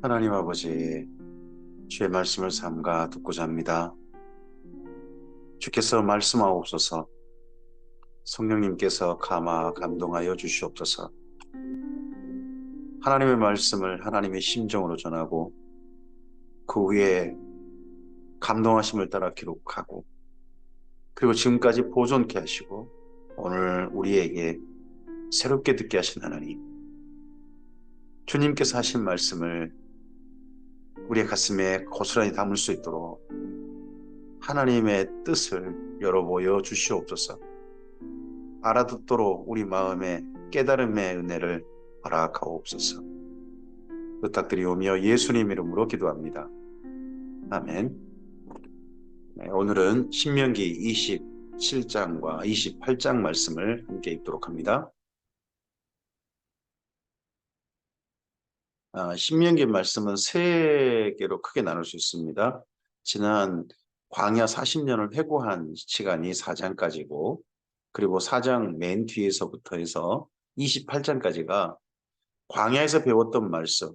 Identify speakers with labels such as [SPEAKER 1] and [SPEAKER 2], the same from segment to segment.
[SPEAKER 1] 하나님 아버지, 주의 말씀을 삼가 듣고자 합니다. 주께서 말씀하옵소서. 성령님께서 감동하여 주시옵소서. 하나님의 말씀을 하나님의 심정으로 전하고 그 후에 감동하심을 따라 기록하고 그리고 지금까지 보존케 하시고 오늘 우리에게 새롭게 듣게 하신 하나님, 주님께서 하신 말씀을 우리의 가슴에 고스란히 담을 수 있도록 하나님의 뜻을 열어보여 주시옵소서. 알아듣도록 우리 마음에 깨달음의 은혜를 허락하옵소서. 부탁드리오며 예수님 이름으로 기도합니다. 아멘. 네, 오늘은 신명기 27장과 28장 말씀을 함께 읽도록 합니다. 신명기 말씀은 세 개로 크게 나눌 수 있습니다. 지난 광야 40년을 회고한 시간이 4장까지고 그리고 4장 맨 뒤에서부터 해서 28장까지가 광야에서 배웠던 말씀,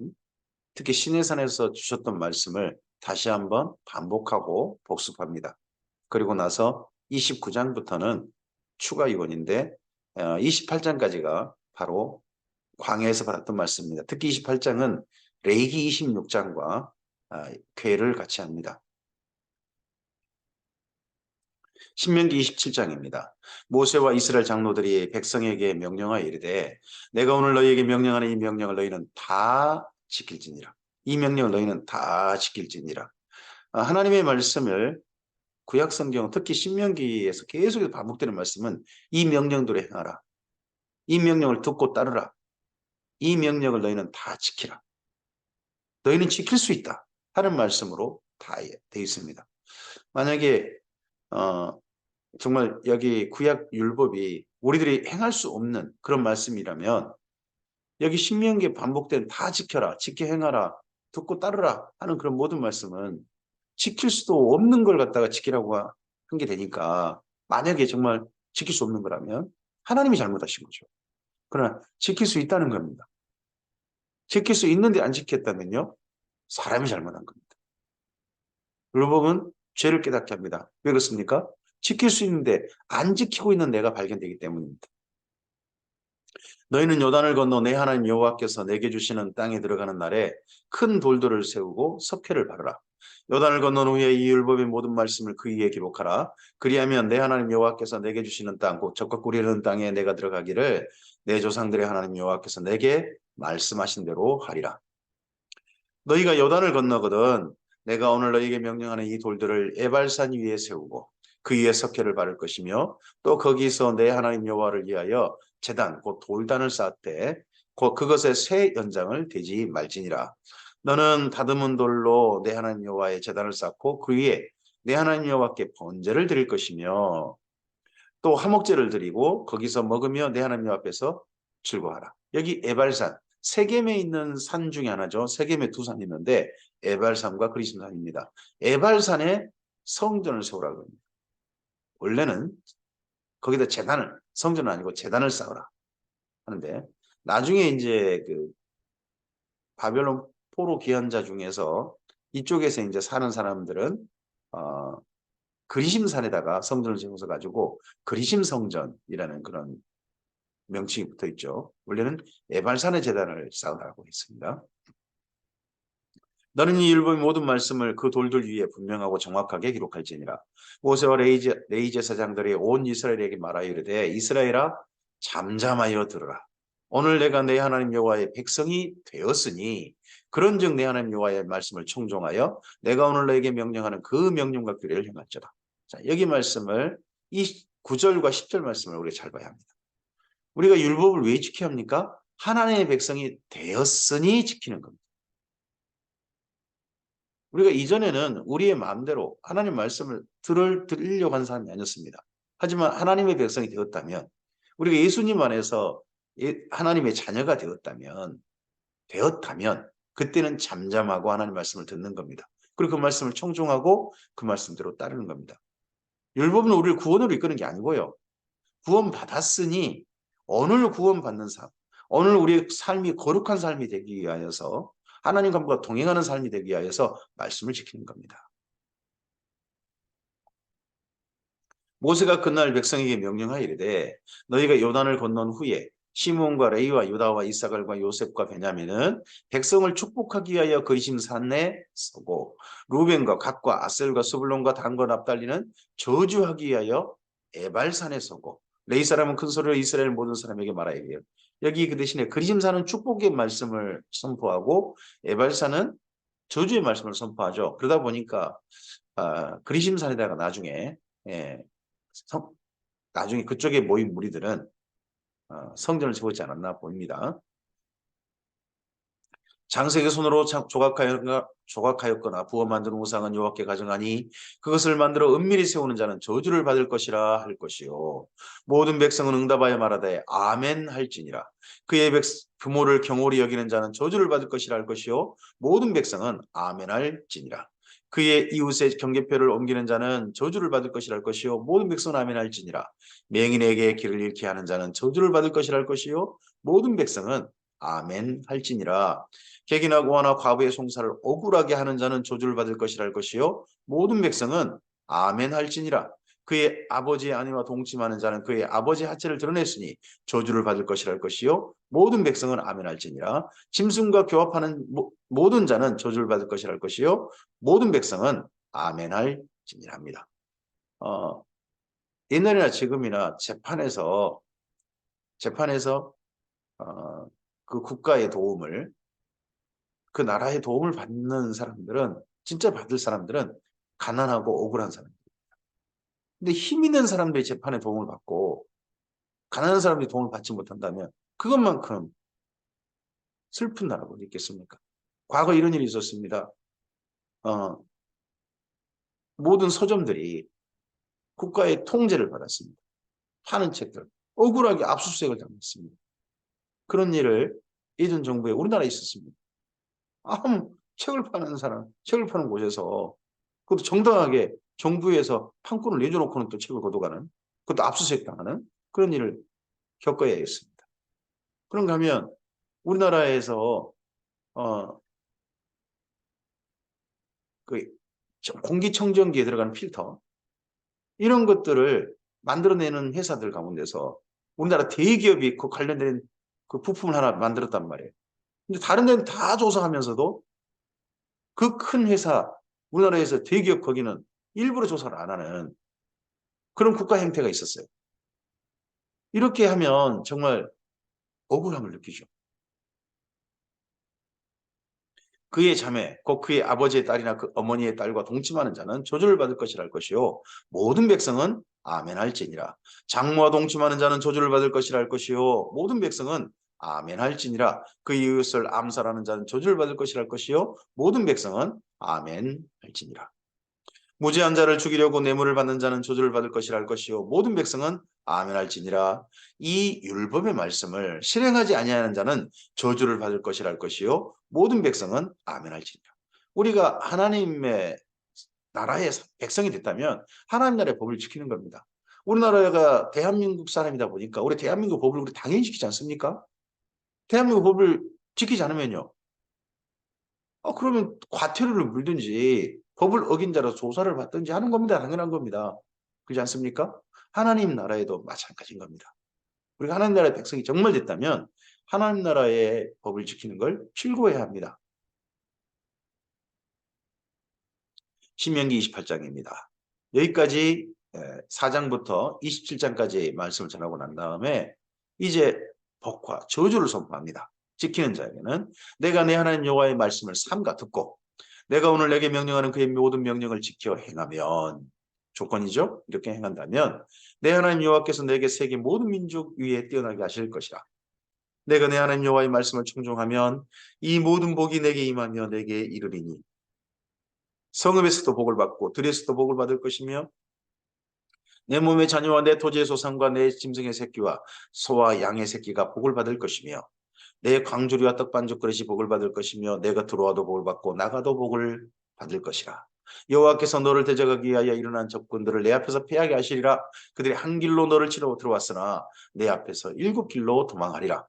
[SPEAKER 1] 특히 시내산에서 주셨던 말씀을 다시 한번 반복하고 복습합니다. 그리고 나서 29장부터는 추가 유언인데 28장까지가 바로 광야에서 받았던 말씀입니다. 특히 28장은 레위기 26장과 궤를 같이 합니다. 신명기 27장입니다. 모세와 이스라엘 장로들이 백성에게 명령하여 이르되 내가 오늘 너희에게 명령하는 이 명령을 너희는 다 지킬지니라. 이 명령을 너희는 다 지킬지니라. 하나님의 말씀을 구약성경 특히 신명기에서 계속 반복되는 말씀은 이 명령대로 행하라. 이 명령을 듣고 따르라. 이 명령을 너희는 다 지키라. 너희는 지킬 수 있다 하는 말씀으로 다 되어 있습니다. 만약에 정말 여기 구약 율법이 우리들이 행할 수 없는 그런 말씀이라면 여기 신명기에 반복된 다 지켜라, 지켜 행하라, 듣고 따르라 하는 그런 모든 말씀은 지킬 수도 없는 걸 갖다가 지키라고 한 게 되니까 만약에 정말 지킬 수 없는 거라면 하나님이 잘못하신 거죠. 그러나 지킬 수 있다는 겁니다. 지킬 수 있는데 안 지켰다면요, 사람이 잘못한 겁니다. 율법은 죄를 깨닫게 합니다. 왜 그렇습니까? 지킬 수 있는데 안 지키고 있는 내가 발견되기 때문입니다. 너희는 요단을 건너 내 하나님 여호와께서 내게 주시는 땅에 들어가는 날에 큰 돌들을 세우고 석회를 바르라. 요단을 건넌 후에 이 율법의 모든 말씀을 그 위에 기록하라. 그리하면 내 하나님 여호와께서 내게 주시는 땅, 곧 젖과 꿀이 흐르는 땅에 내가 들어가기를 내 조상들의 하나님 여호와께서 내게 말씀하신 대로 하리라. 너희가 요단을 건너거든 내가 오늘 너희에게 명령하는 이 돌들을 에발산 위에 세우고 그 위에 석회를 바를 것이며 또 거기서 내 하나님 여호와를 위하여 제단 곧 돌단을 쌓되 곧 그것의 새 연장을 대지 말지니라. 너는 다듬은 돌로 내 하나님 여호와의 제단을 쌓고 그 위에 내 하나님 여호와께 번제를 드릴 것이며 또 화목제를 드리고 거기서 먹으며 내 하나님 앞에서 즐거워하라. 여기 에발산 세겜에 있는 산 중에 하나죠. 세겜에 두 산이 있는데 에발산과 그리심산입니다. 에발산에 성전을 세우라고 합니다. 원래는 거기다 제단을, 성전은 아니고 제단을 쌓으라 하는데 나중에 이제 그 바벨론 포로 귀환자 중에서 이쪽에서 이제 사는 사람들은 그리심산에다가 성전을 세워서 가지고 그리심성전이라는 그런 명칭이 붙어 있죠. 원래는 에발산의 제단을 쌓으라고 했습니다. 너는 이 율법의 모든 말씀을 그 돌들 위에 분명하고 정확하게 기록할지니라. 모세와 레위 제사장들이 온 이스라엘에게 말하여 이르되 이스라엘아 잠잠하여 들으라. 오늘 내가 내 하나님 여호와의 백성이 되었으니 그런즉 내 하나님 여호와의 말씀을 청종하여 내가 오늘 너에게 명령하는 그 명령과 규례를 행할지어다. 자, 여기 말씀을 이 9절과 10절 말씀을 우리가 잘 봐야 합니다. 우리가 율법을 왜 지켜야 합니까? 하나님의 백성이 되었으니 지키는 겁니다. 우리가 이전에는 우리의 마음대로 하나님 말씀을 들으려고 하는 사람이 아니었습니다. 하지만 하나님의 백성이 되었다면, 우리가 예수님 안에서 하나님의 자녀가 되었다면 그때는 잠잠하고 하나님 말씀을 듣는 겁니다. 그리고 그 말씀을 청종하고 그 말씀대로 따르는 겁니다. 율법은 우리를 구원으로 이끄는 게 아니고요. 구원 받았으니 오늘 구원 받는 삶, 오늘 우리의 삶이 거룩한 삶이 되기 위하여서 하나님과 동행하는 삶이 되기 위하여서 말씀을 지키는 겁니다. 모세가 그날 백성에게 명령하이르되 너희가 요단을 건넌 후에 시므온과 레위와 유다와 이사갈과 요셉과 베냐민은 백성을 축복하기 위하여 그리심 산에 서고 루벤과 갓과 아셀과 스불론과 단과 납달리는 저주하기 위하여 에발산에 서고 레위 사람은 큰 소리로 이스라엘 모든 사람에게 말하여요. 여기 그 대신에 그리심산은 축복의 말씀을 선포하고 에발산은 저주의 말씀을 선포하죠. 그러다 보니까 그리심산에다가 나중에 예, 나중에 그쪽에 모인 무리들은 성전을 세우지 않았나 보입니다. 장세의 손으로 조각하였거나 부어 만든 우상은 여호와께 가져가니 그것을 만들어 은밀히 세우는 자는 저주를 받을 것이라 할 것이요 모든 백성은 응답하여 말하되 아멘 할지니라. 그의 부모를 경홀히 여기는 자는 저주를 받을 것이라 할 것이요 모든 백성은 아멘 할지니라. 그의 이웃의 경계표를 옮기는 자는 저주를 받을 것이라 할 것이요 모든 백성은 아멘 할지니라. 맹인에게 길을 잃게 하는 자는 저주를 받을 것이라 할 것이요 모든 백성은 아멘 할지니라. 객이나 고아나 과부의 송사를 억울하게 하는 자는 저주를 받을 것이라 할 것이요 모든 백성은 아멘 할지니라. 그의 아버지의 아내와 동침하는 자는 그의 아버지의 하체를 드러냈으니 저주를 받을 것이라 할 것이요 모든 백성은 아멘 할지니라. 짐승과 교합하는 모든 자는 저주를 받을 것이라 할 것이요 모든 백성은 아멘 할지니라 합니다. 옛날이나 지금이나 재판에서 그 국가의 도움을 그 나라의 도움을 받는 사람들은 진짜 받을 사람들은 가난하고 억울한 사람들. 근데 힘 있는 사람들이 재판에 도움을 받고 가난한 사람들이 도움을 받지 못한다면 그것만큼 슬픈 나라가 어디 있겠습니까? 과거 이런 일이 있었습니다. 모든 서점들이 국가의 통제를 받았습니다. 파는 책들 억울하게 압수수색을 당했습니다. 그런 일을 예전 정부에 우리나라에 있었습니다. 책을 파는 사람, 책을 파는 곳에서 그것도 정당하게 정부에서 판권을 내줘놓고는 또 책을 걷어가는 그것도 압수수색 당하는 그런 일을 겪어야 했습니다. 그런가 하면 우리나라에서 그 공기청정기에 들어가는 필터 이런 것들을 만들어내는 회사들 가운데서 우리나라 대기업이 그 관련된 그 부품을 하나 만들었단 말이에요. 근데 다른 데는 다 조사하면서도 그 큰 회사 우리나라에서 대기업 거기는 일부러 조사를 안 하는 그런 국가 행태가 있었어요. 이렇게 하면 정말 억울함을 느끼죠. 그의 자매, 곧 그의 아버지의 딸이나 그 어머니의 딸과 동침하는 자는 저주를 받을 것이라 할 것이요 모든 백성은 아멘 할지니라. 장모와 동침하는 자는 저주를 받을 것이라 할 것이요 모든 백성은 아멘 할지니라. 그 이웃을 암살하는 자는 저주를 받을 것이라 할 것이요 모든 백성은 아멘 할지니라. 무죄한 자를 죽이려고 뇌물을 받는 자는 저주를 받을 것이라 할 것이요 모든 백성은 아멘 할지니라. 이 율법의 말씀을 실행하지 아니하는 자는 저주를 받을 것이라 할 것이요 모든 백성은 아멘 할지니라. 우리가 하나님의 나라의 백성이 됐다면 하나님 나라의 법을 지키는 겁니다. 우리나라가 대한민국 사람이다 보니까 우리 대한민국 법을 우리 당연히 지키지 않습니까? 대한민국 법을 지키지 않으면요. 그러면 과태료를 물든지 법을 어긴 자로 조사를 받든지 하는 겁니다. 당연한 겁니다. 그렇지 않습니까? 하나님 나라에도 마찬가지인 겁니다. 우리가 하나님 나라의 백성이 정말 됐다면 하나님 나라의 법을 지키는 걸 필고해야 합니다. 신명기 28장입니다. 여기까지 4장부터 27장까지 말씀을 전하고 난 다음에 이제 복과 저주를 선포합니다. 지키는 자에게는 내가 내 하나님 여호와의 말씀을 삼가 듣고 내가 오늘 내게 명령하는 그의 모든 명령을 지켜 행하면 조건이죠. 이렇게 행한다면 내 하나님 여호와께서 내게 세계 모든 민족 위에 뛰어나게 하실 것이라. 내가 내 하나님 여호와의 말씀을 청종하면 이 모든 복이 내게 임하며 내게 이르리니 성읍에서도 복을 받고 들에서도 복을 받을 것이며 내 몸의 자녀와 내 토지의 소산과 내 짐승의 새끼와 소와 양의 새끼가 복을 받을 것이며 내 광주리와 떡반죽 그릇이 복을 받을 것이며 내가 들어와도 복을 받고 나가도 복을 받을 것이라. 여호와께서 너를 대적하기 위하여 일어난 적군들을 내 앞에서 패하게 하시리라. 그들이 한 길로 너를 치러 들어왔으나 내 앞에서 7길로 도망하리라.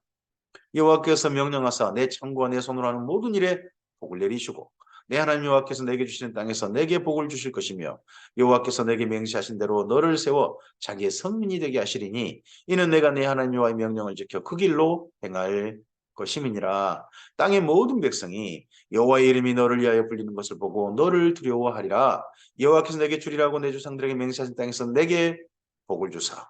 [SPEAKER 1] 여호와께서 명령하사 내 창과 내 손으로 하는 모든 일에 복을 내리시고 내 하나님 여호와께서 내게 주시는 땅에서 내게 복을 주실 것이며 여호와께서 내게 맹세하신 대로 너를 세워 자기의 성민이 되게 하시리니 이는 내가 내 하나님 여호와의 명령을 지켜 그 길로 행할 것임이니라. 땅의 모든 백성이 여호와의 이름이 너를 위하여 불리는 것을 보고 너를 두려워하리라. 여호와께서 내게 주리라고 내 조상들에게 맹세하신 땅에서 내게 복을 주사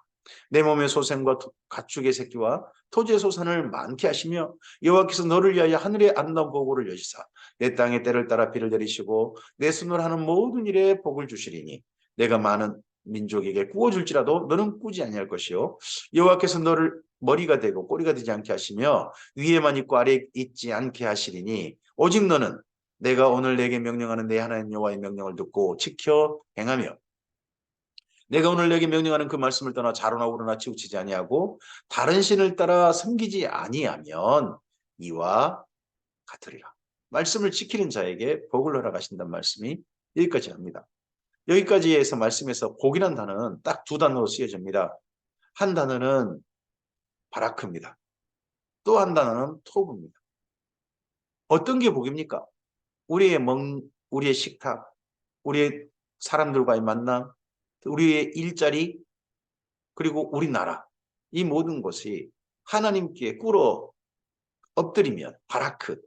[SPEAKER 1] 내 몸의 소생과 가축의 새끼와 토지의 소산을 많게 하시며 여호와께서 너를 위하여 하늘의 아름다운 보고를 여시사 내 땅에 때를 따라 비를 내리시고 내 손으로 하는 모든 일에 복을 주시리니 내가 많은 민족에게 꾸어줄지라도 너는 꾸지 아니할 것이요 여호와께서 너를 머리가 되고 꼬리가 되지 않게 하시며 위에만 있고 아래에 있지 않게 하시리니 오직 너는 내가 오늘 내게 명령하는 내 하나님 여호와의 명령을 듣고 지켜 행하며 내가 오늘 내게 명령하는 그 말씀을 떠나 자로나 우러나 치우치지 아니하고 다른 신을 따라 섬기지 아니하면 이와 같으리라. 말씀을 지키는 자에게 복을 허락하신다는 말씀이 여기까지 합니다. 여기까지에서 말씀에서 복이란 단어는 딱 두 단어로 쓰여집니다. 한 단어는 바라크입니다. 또 한 단어는 토브입니다. 어떤 게 복입니까? 우리의 식탁, 우리의 사람들과의 만남, 우리의 일자리, 그리고 우리나라, 이 모든 것이 하나님께 꿇어 엎드리면 바라크,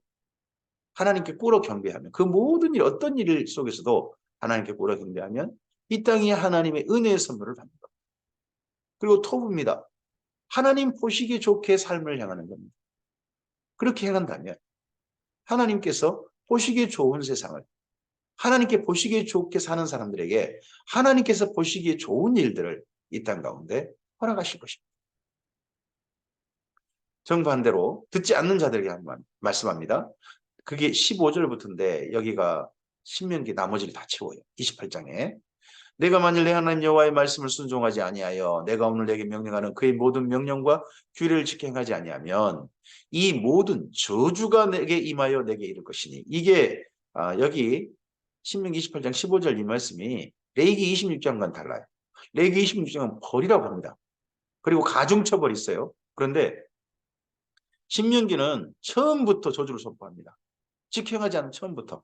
[SPEAKER 1] 하나님께 꿇어 경배하면 그 모든 일, 어떤 일 속에서도 하나님께 꿇어 경배하면 이 땅이 하나님의 은혜의 선물을 받는 겁니다. 그리고 토부입니다. 하나님 보시기에 좋게 삶을 향하는 겁니다. 그렇게 행한다면 하나님께서 보시기에 좋은 세상을, 하나님께 보시기에 좋게 사는 사람들에게 하나님께서 보시기에 좋은 일들을 이 땅 가운데 허락하실 것입니다. 정반대로 듣지 않는 자들에게 한번 말씀합니다. 그게 15절부터인데 여기가 신명기 나머지를 다 채워요. 28장에. 내가 만일 내 하나님 여호와의 말씀을 순종하지 아니하여 내가 오늘 내게 명령하는 그의 모든 명령과 규례를 지켜 행하지 아니하면 이 모든 저주가 내게 임하여 내게 이를 것이니 이게 여기 신명기 28장 15절 이 말씀이 레위기 26장과는 달라요. 레위기 26장은 벌이라고 합니다. 그리고 가중처벌이 있어요. 그런데 신명기는 처음부터 저주를 선포합니다. 지켜 행하지 않은 처음부터.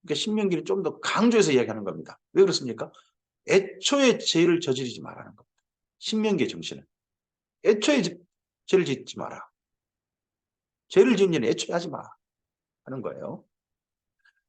[SPEAKER 1] 그러니까 신명기는 좀 더 강조해서 이야기하는 겁니다. 왜 그렇습니까? 애초에 죄를 저지르지 말라는 겁니다. 신명기의 정신은. 애초에 죄를 짓지 마라. 죄를 지은 일은 애초에 하지 마 하는 거예요.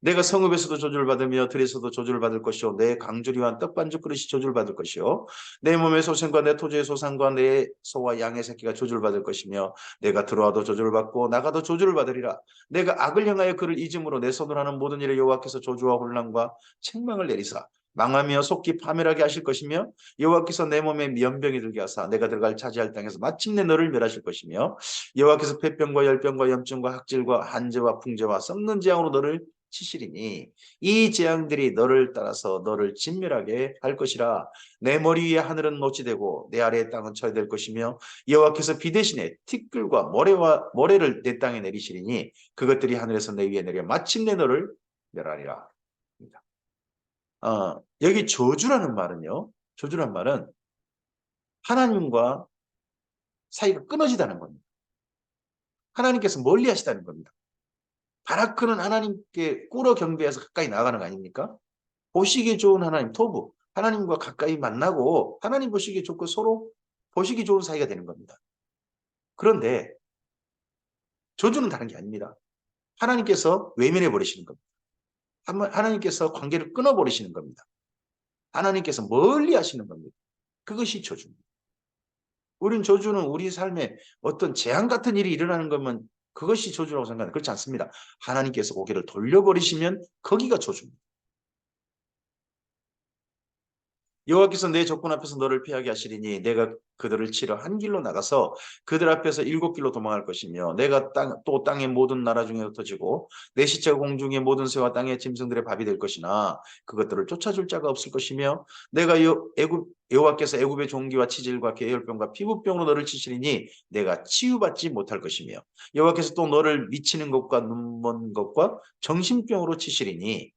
[SPEAKER 1] 내가 성읍에서도 저주를 받으며 들에서도 저주를 받을 것이요 내 강주리와 떡반죽 그릇이 저주를 받을 것이요 내 몸의 소생과 내 토지의 소산과 내 소와 양의 새끼가 저주를 받을 것이며 내가 들어와도 저주를 받고 나가도 저주를 받으리라. 내가 악을 향하여 그를 잊음으로 내 손으로 하는 모든 일에 여호와께서 저주와 혼란과 책망을 내리사 망하며 속기 파멸하게 하실 것이며 여호와께서 내 몸에 연병이 들게 하사 내가 들어갈 차지할 땅에서 마침내 너를 멸하실 것이며 여호와께서 폐병과 열병과 염증과 학질과 한재와 풍재와 썩는 재앙으로 너를 치시리니 이 재앙들이 너를 따라서 너를 진멸하게 할 것이라. 내 머리 위에 하늘은 노치되고 내 아래의 땅은 쳐야 것이며 여호와께서 비 대신에 티끌과 모래를 내 땅에 내리시리니 그것들이 하늘에서 내 위에 내려 마침내 너를 멸하리라. 여기 저주라는 말은요. 저주란 말은 하나님과 사이가 끊어지다는 겁니다. 하나님께서 멀리 하시다는 겁니다. 바라크는 하나님께 꿇어 경배해서 가까이 나가는 거 아닙니까? 보시기 좋은 하나님, 토부, 하나님과 가까이 만나고 하나님 보시기 좋고 서로 보시기 좋은 사이가 되는 겁니다. 그런데 저주는 다른 게 아닙니다. 하나님께서 외면해 버리시는 겁니다. 하나님께서 관계를 끊어버리시는 겁니다. 하나님께서 멀리 하시는 겁니다. 그것이 저주입니다. 우린 저주는 우리 삶에 어떤 재앙 같은 일이 일어나는 것만 그것이 저주라고 생각하는 그렇지 않습니다. 하나님께서 고개를 돌려버리시면 거기가 저주입니다. 여호와께서 내 적군 앞에서 너를 피하게 하시리니 내가 그들을 치러 한 길로 나가서 그들 앞에서 7길로 도망할 것이며 내가 또 땅의 모든 나라 중에 흩어지고 내 시체가 공중의 모든 새와 땅의 짐승들의 밥이 될 것이나 그것들을 쫓아줄 자가 없을 것이며 내가 여호와께서 애굽의 종기와 치질과 계열병과 피부병으로 너를 치시리니 내가 치유받지 못할 것이며 여호와께서 또 너를 미치는 것과 눈먼 것과 정신병으로 치시리니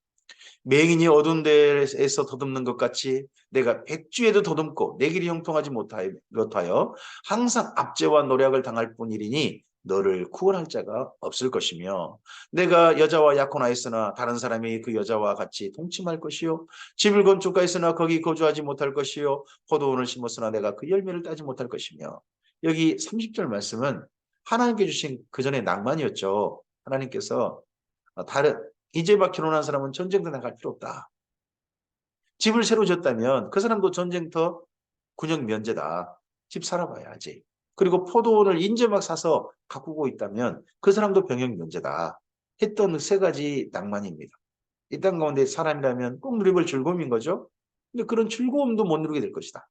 [SPEAKER 1] 맹인이 어두운 데에서 더듬는 것 같이 내가 백주에도 더듬고 내 길이 형통하지 못하여 항상 압제와 노략을 당할 뿐이니 너를 구원할 자가 없을 것이며 내가 여자와 약혼하였으나 다른 사람이 그 여자와 같이 동침할 것이요 집을 건축하였으나 거기 거주하지 못할 것이요 포도원을 심었으나 내가 그 열매를 따지 못할 것이며 여기 30절 말씀은 하나님께 주신 그 전에 낭만이었죠. 하나님께서 다른 이제 막 결혼한 사람은 전쟁터 나갈 필요 없다. 집을 새로 졌다면 그 사람도 전쟁터 군역 면제다. 집 살아봐야지. 그리고 포도원을 이제 막 사서 가꾸고 있다면 그 사람도 병역 면제다. 했던 세 가지 낭만입니다. 이 땅 가운데 사람이라면 꼭 누려볼 즐거움인 거죠. 근데 그런 즐거움도 못 누리게 될 것이다.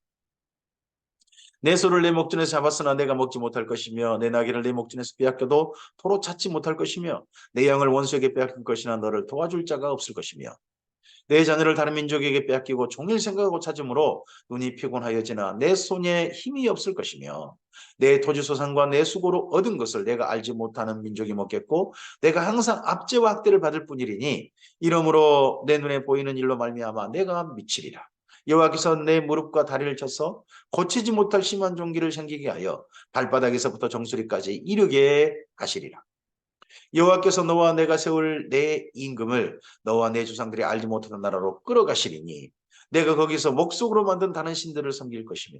[SPEAKER 1] 내 소를 내 목전에서 잡았으나 내가 먹지 못할 것이며 내 나귀를 내 목전에서 빼앗겨도 도로 찾지 못할 것이며 내 양을 원수에게 빼앗길 것이나 너를 도와줄 자가 없을 것이며 내 자녀를 다른 민족에게 빼앗기고 종일 생각하고 찾으므로 눈이 피곤하여지나 내 손에 힘이 없을 것이며 내 토지소산과 내 수고로 얻은 것을 내가 알지 못하는 민족이 먹겠고 내가 항상 압제와 학대를 받을 뿐이리니 이러므로 내 눈에 보이는 일로 말미암아 내가 미치리라. 여호와께서 내 무릎과 다리를 쳐서 고치지 못할 심한 종기를 생기게 하여 발바닥에서부터 정수리까지 이르게 하시리라. 여호와께서 너와 내가 세울 내 임금을 너와 내 조상들이 알지 못하는 나라로 끌어가시리니 내가 거기서 목석으로 만든 다른 신들을 섬길 것이며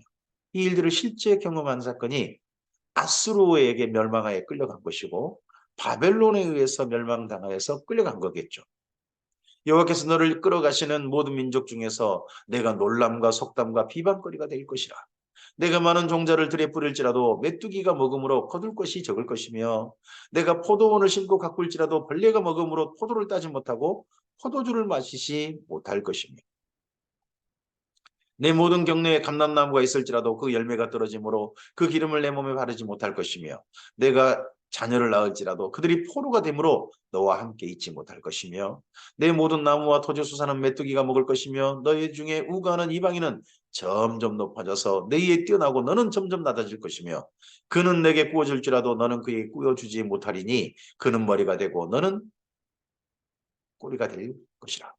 [SPEAKER 1] 이 일들을 실제 경험한 사건이 아수르에게 멸망하여 끌려간 것이고 바벨론에 의해서 멸망당하여서 끌려간 거겠죠. 여호와께서 너를 끌어가시는 모든 민족 중에서 내가 놀람과 속담과 비방거리가 될 것이라. 내가 많은 종자를 들에 뿌릴지라도 메뚜기가 먹음으로 거둘 것이 적을 것이며 내가 포도원을 심고 가꿀지라도 벌레가 먹음으로 포도를 따지 못하고 포도주를 마시지 못할 것이며 내 모든 경내에 감람나무가 있을지라도 그 열매가 떨어지므로 그 기름을 내 몸에 바르지 못할 것이며 내가 자녀를 낳을지라도 그들이 포로가 되므로 너와 함께 있지 못할 것이며 내 모든 나무와 토지수산은 메뚜기가 먹을 것이며 너희 중에 우가하는 이방인은 점점 높아져서 너희에 뛰어나고 너는 점점 낮아질 것이며 그는 내게 구워줄지라도 너는 그에게 구워주지 못하리니 그는 머리가 되고 너는 꼬리가 될 것이라.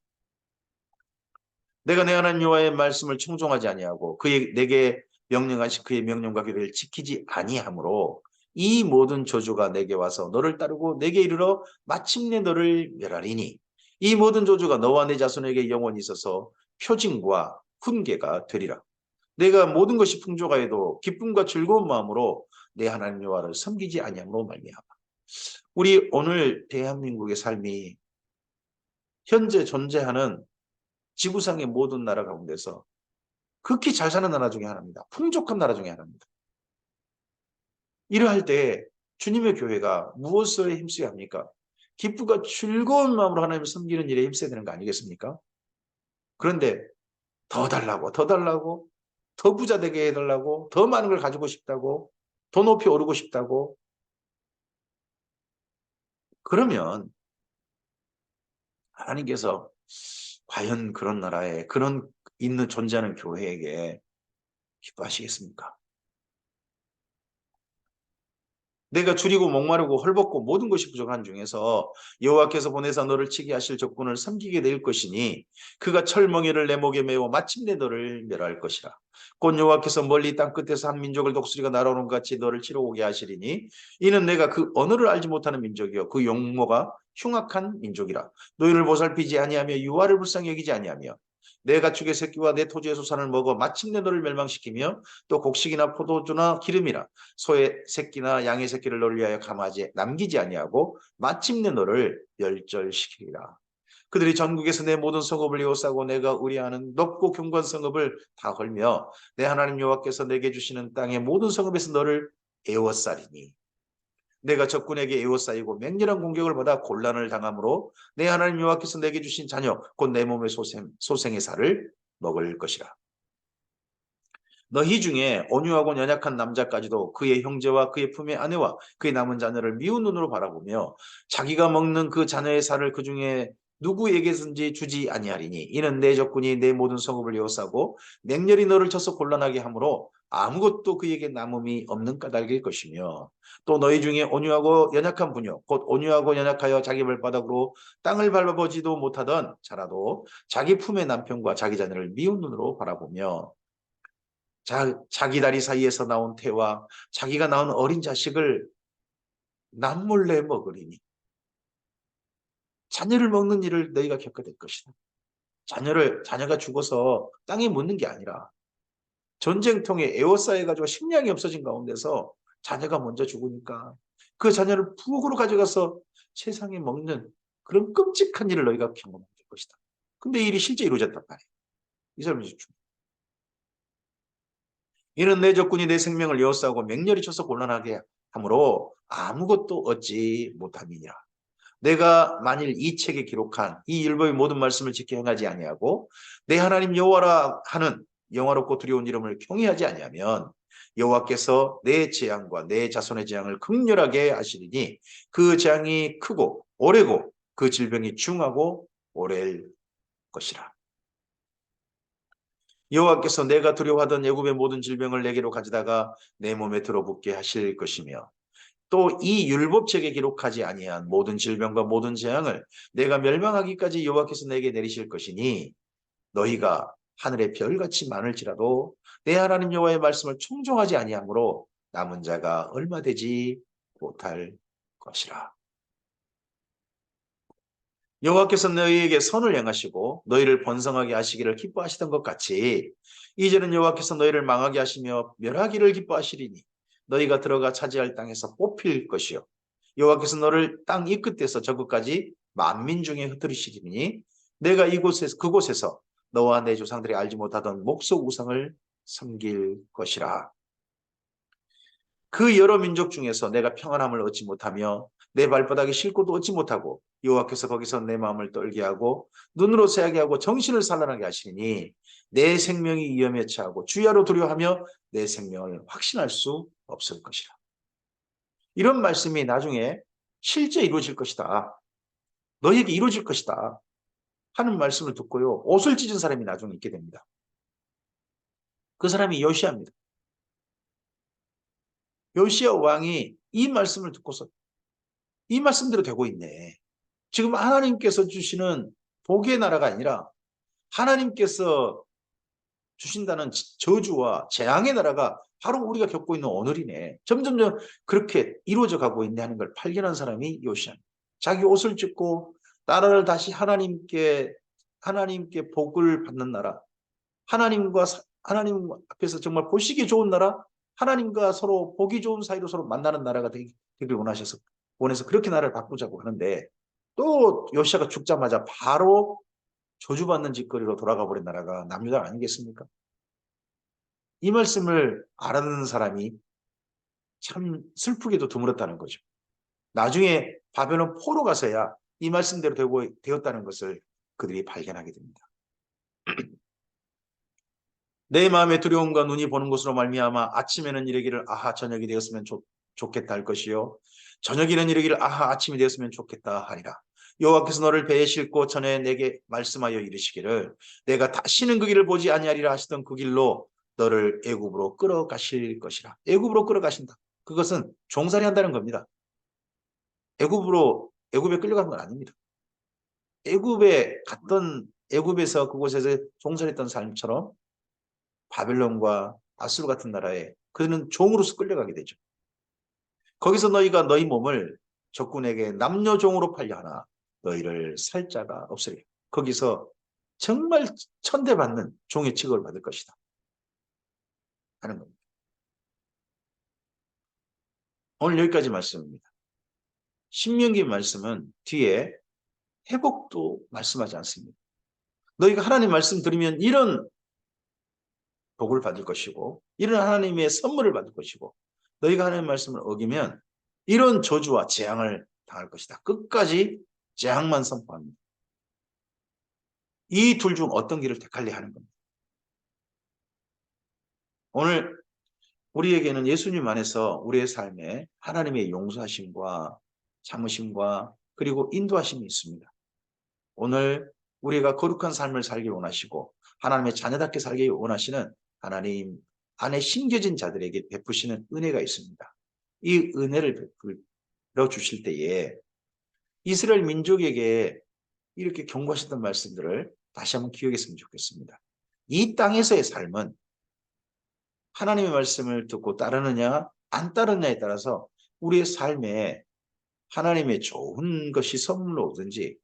[SPEAKER 1] 내가 내 하나님 여호와의 말씀을 청종하지 아니하고 그의 내게 명령하신 그의 명령과 규례를 지키지 아니하므로 이 모든 저주가 내게 와서 너를 따르고 내게 이르러 마침내 너를 멸하리니 이 모든 저주가 너와 내 자손에게 영원히 있어서 표징과 훈계가 되리라. 내가 모든 것이 풍족하여도 기쁨과 즐거운 마음으로 내 하나님 여호와를 섬기지 아니함으로 말미암아. 우리 오늘 대한민국의 삶이 현재 존재하는 지구상의 모든 나라 가운데서 극히 잘 사는 나라 중에 하나입니다. 풍족한 나라 중에 하나입니다. 이러할 때 주님의 교회가 무엇을 힘써야 합니까? 기쁘고 즐거운 마음으로 하나님을 섬기는 일에 힘써야 되는 거 아니겠습니까? 그런데 더 달라고 더 달라고 더 부자 되게 해달라고 더 많은 걸 가지고 싶다고 더 높이 오르고 싶다고 그러면 하나님께서 과연 그런 나라에 그런 있는 존재하는 교회에게 기뻐하시겠습니까? 내가 줄이고 목마르고 헐벗고 모든 것이 부족한 중에서 여호와께서 보내사 너를 치게 하실 적군을 섬기게 될 것이니 그가 철멍에를 내 목에 메워 마침내 너를 멸할 것이라. 곧 여호와께서 멀리 땅 끝에서 한 민족을 독수리가 날아오는 것 같이 너를 치러 오게 하시리니 이는 내가 그 언어를 알지 못하는 민족이요 그 용모가 흉악한 민족이라. 너희를 보살피지 아니하며 유아를 불쌍히 여기지 아니하며 내 가축의 새끼와 내 토지의 소산을 먹어 마침내 너를 멸망시키며 또 곡식이나 포도주나 기름이라 소의 새끼나 양의 새끼를 너를 위하여 감하지 남기지 아니하고 마침내 너를 멸절시키리라. 그들이 전국에서 내 모든 성읍을 에워싸고 내가 의뢰하는 높고 견고한 성읍을 다 헐며 내 하나님 여호와께서 내게 주시는 땅의 모든 성읍에서 너를 에워싸리니 내가 적군에게 에워싸이고 맹렬한 공격을 받아 곤란을 당함으로 내 하나님 여호와께서 내게 주신 자녀 곧 내 몸의 소생의 살을 먹을 것이라. 너희 중에 온유하고 연약한 남자까지도 그의 형제와 그의 품의 아내와 그의 남은 자녀를 미운 눈으로 바라보며 자기가 먹는 그 자녀의 살을 그 중에 누구에게든지 주지 아니하리니 이는 내 적군이 내 모든 성읍을 에워싸고 맹렬히 너를 쳐서 곤란하게 하므로 아무것도 그에게 남음이 없는 까닭일 것이며 또 너희 중에 온유하고 연약한 분요 곧 온유하고 연약하여 자기 발바닥으로 땅을 밟아보지도 못하던 자라도 자기 품의 남편과 자기 자녀를 미운 눈으로 바라보며 자기 다리 사이에서 나온 태와 자기가 낳은 어린 자식을 남몰래 먹으리니 자녀를 먹는 일을 너희가 겪게 될 것이다. 자녀가 죽어서 땅에 묻는 게 아니라 전쟁통에 에워싸여가지고 식량이 없어진 가운데서 자녀가 먼저 죽으니까 그 자녀를 부엌으로 가져가서 세상에 먹는 그런 끔찍한 일을 너희가 경험할 것이다. 근데 이 일이 실제 이루어졌단 말이에요. 이 사람이 죽. 이는 내 적군이 내 생명을 에워싸고 맹렬히 쳐서 곤란하게 하므로 아무것도 얻지 못함이니라. 내가 만일 이 책에 기록한 이 율법의 모든 말씀을 지켜 행하지 아니하고 내 하나님 여호와라 하는 영화롭고 두려운 이름을 경외하지 아니하면 여호와께서 내 재앙과 내 자손의 재앙을 극렬하게 하시리니 그 재앙이 크고 오래고 그 질병이 중하고 오래일 것이라. 여호와께서 내가 두려워하던 애굽의 모든 질병을 내게로 가져다가 내 몸에 들어붙게 하실 것이며 또 이 율법책에 기록하지 아니한 모든 질병과 모든 재앙을 내가 멸망하기까지 여호와께서 내게 내리실 것이니 너희가 하늘의 별같이 많을지라도 내 하나님 여호와의 말씀을 청종하지 아니하므로 남은 자가 얼마 되지 못할 것이라. 여호와께서 너희에게 선을 행하시고 너희를 번성하게 하시기를 기뻐하시던 것 같이 이제는 여호와께서 너희를 망하게 하시며 멸하기를 기뻐하시리니 너희가 들어가 차지할 땅에서 뽑힐 것이요 여호와께서 너를 땅 이 끝에서 저 끝까지 만민 중에 흩뜨리시리니 내가 그곳에서 너와 내 조상들이 알지 못하던 목석 우상을 섬길 것이라. 그 여러 민족 중에서 내가 평안함을 얻지 못하며 내 발바닥에 쉴 곳도 얻지 못하고 여호와께서 거기서 내 마음을 떨게 하고 눈으로 새하게 하고 정신을 산란하게 하시니 내 생명이 위험에 처하고 주야로 두려워하며 내 생명을 확신할 수 없을 것이라. 이런 말씀이 나중에 실제 이루어질 것이다. 너희에게 이루어질 것이다. 하는 말씀을 듣고요. 옷을 찢은 사람이 나중에 있게 됩니다. 그 사람이 요시아입니다. 요시아 왕이 이 말씀을 듣고서 이 말씀대로 되고 있네. 지금 하나님께서 주시는 복의 나라가 아니라 하나님께서 주신다는 저주와 재앙의 나라가 바로 우리가 겪고 있는 오늘이네. 점점점 그렇게 이루어져 가고 있네 하는 걸 발견한 사람이 요시아입니다. 자기 옷을 찢고 나라를 다시 하나님께 복을 받는 나라, 하나님 앞에서 정말 보시기 좋은 나라, 하나님과 서로 보기 좋은 사이로 서로 만나는 나라가 되길 원해서 그렇게 나라를 바꾸자고 하는데 또 요시아가 죽자마자 바로 저주받는 짓거리로 돌아가 버린 나라가 남유다 아니겠습니까? 이 말씀을 알아듣는 사람이 참 슬프게도 드물었다는 거죠. 나중에 바벨론 포로 가서야 이 말씀대로 되었다는 것을 그들이 발견하게 됩니다. 내 마음의 두려움과 눈이 보는 것으로 말미암아 아침에는 이르기를 아하 저녁이 되었으면 좋겠다 할 것이요 저녁에는 이르기를 아하 아침이 되었으면 좋겠다 하리라. 여호와께서 너를 배에 싣고 전에 내게 말씀하여 이르시기를 내가 다시는 그 길을 보지 아니하리라 하시던 그 길로 너를 애굽으로 끌어가실 것이라. 애굽으로 끌어가신다. 그것은 종살이 한다는 겁니다. 애굽에 끌려가는 건 아닙니다. 애굽에서 그곳에서 종살했던 삶처럼 바벨론과 아수르 같은 나라에 그들은 종으로서 끌려가게 되죠. 거기서 너희가 너희 몸을 적군에게 남녀종으로 팔려 하나 너희를 살 자가 없으리라. 거기서 정말 천대받는 종의 취급을 받을 것이다 하는 겁니다. 오늘 여기까지 말씀입니다. 신명기 말씀은 뒤에 회복도 말씀하지 않습니다. 너희가 하나님 말씀 들으면 이런 복을 받을 것이고 이런 하나님의 선물을 받을 것이고 너희가 하나님의 말씀을 어기면 이런 저주와 재앙을 당할 것이다. 끝까지 재앙만 선포합니다. 이 둘 중 어떤 길을 택할래 하는 겁니다. 오늘 우리에게는 예수님 안에서 우리의 삶에 하나님의 용서하심과 참으심과 그리고 인도하심이 있습니다. 오늘 우리가 거룩한 삶을 살기 원하시고 하나님의 자녀답게 살기 원하시는 하나님 안에 심겨진 자들에게 베푸시는 은혜가 있습니다. 이 은혜를 베풀어 주실 때에 이스라엘 민족에게 이렇게 경고하셨던 말씀들을 다시 한번 기억했으면 좋겠습니다. 이 땅에서의 삶은 하나님의 말씀을 듣고 따르느냐 안 따르느냐에 따라서 우리의 삶에 하나님의 좋은 것이 선물로 오든지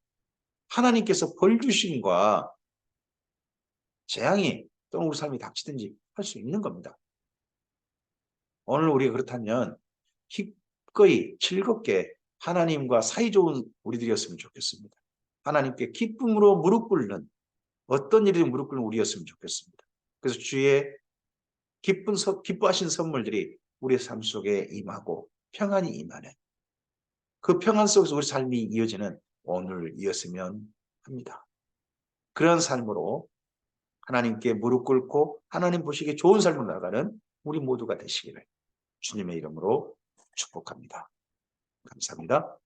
[SPEAKER 1] 하나님께서 벌 주심과 재앙이 또는 우리 삶이 닥치든지 할 수 있는 겁니다. 오늘 우리가 그렇다면 기꺼이 즐겁게 하나님과 사이좋은 우리들이었으면 좋겠습니다. 하나님께 기쁨으로 무릎 꿇는 어떤 일이든 무릎 꿇는 우리였으면 좋겠습니다. 그래서 주의 기뻐하신 선물들이 우리의 삶 속에 임하고 평안이 임하는 그 평안 속에서 우리 삶이 이어지는 오늘이었으면 합니다. 그런 삶으로 하나님께 무릎 꿇고 하나님 보시기에 좋은 삶을 나가는 우리 모두가 되시기를 주님의 이름으로 축복합니다. 감사합니다.